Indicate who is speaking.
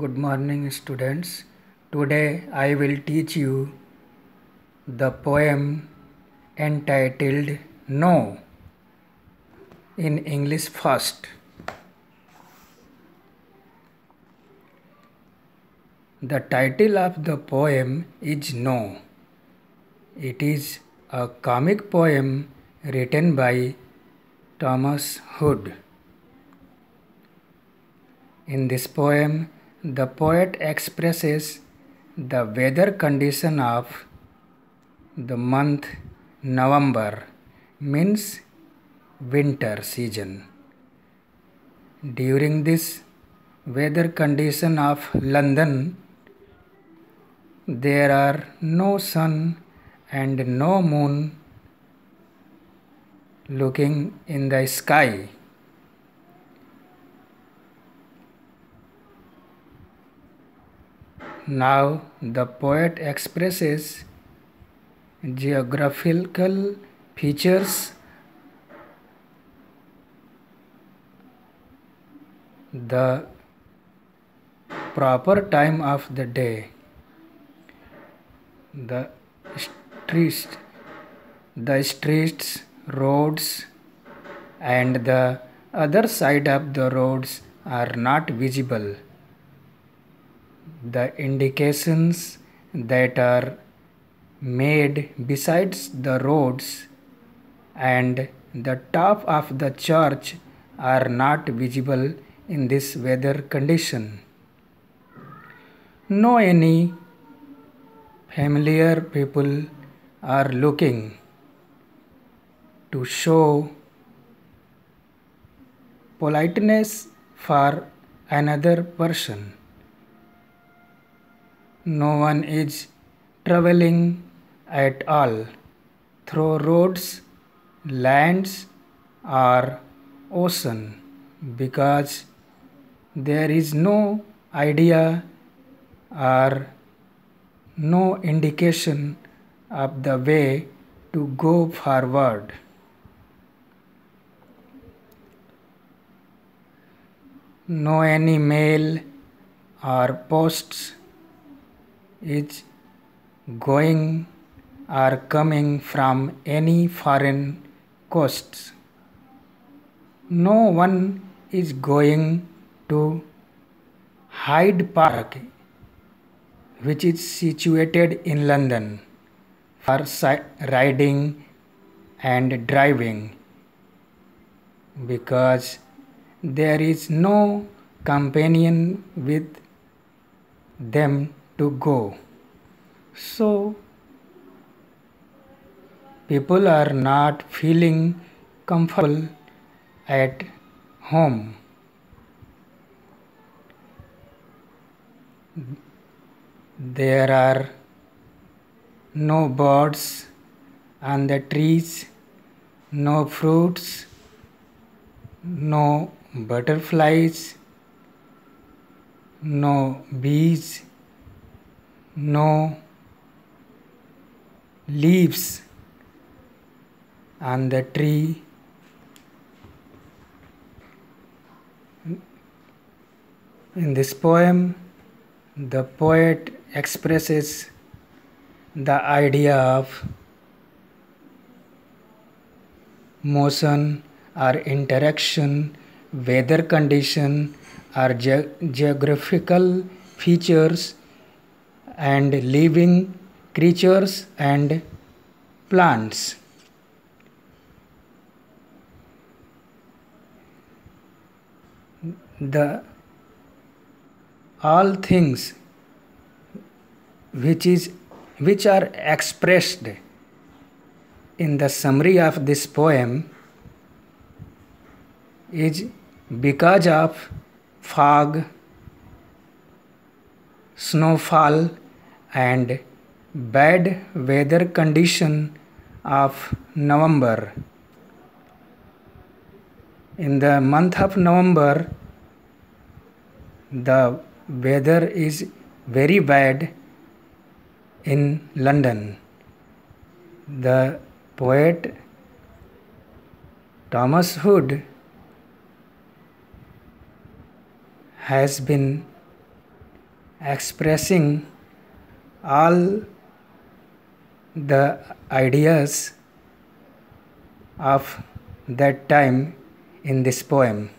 Speaker 1: Good morning, students. Today I will teach you the poem entitled No in English first. The title of the poem is No. It is a comic poem written by Thomas Hood. In this poem, the poet expresses the weather condition of the month November, means winter season. During this weather condition of London, there are no sun and no moon looking in the sky. Now the poet expresses geographical features, the proper time of the day, the streets, roads, and the other side of the roads are not visible. The indications that are made besides the roads and the top of the church are not visible in this weather condition. No any familiar people are looking to show politeness for another person. No one is traveling at all through roads, lands, or ocean because there is no idea or no indication of the way to go forward. No any mail or posts is going or coming from any foreign coasts. No one is going to Hyde Park, which is situated in London, for riding and driving because there is no companion with them to go. So people are not feeling comfortable at home. There are no birds on the trees, no fruits, no butterflies, no bees, no leaves on the tree. In this poem, the poet expresses the idea of motion or interaction, weather condition or geographical features, and living creatures and plants. All things which are expressed in the summary of this poem is because of fog, snowfall, and bad weather condition of November. In the month of November, the weather is very bad in London. The poet Thomas Hood has been expressing all the ideas of that time in this poem.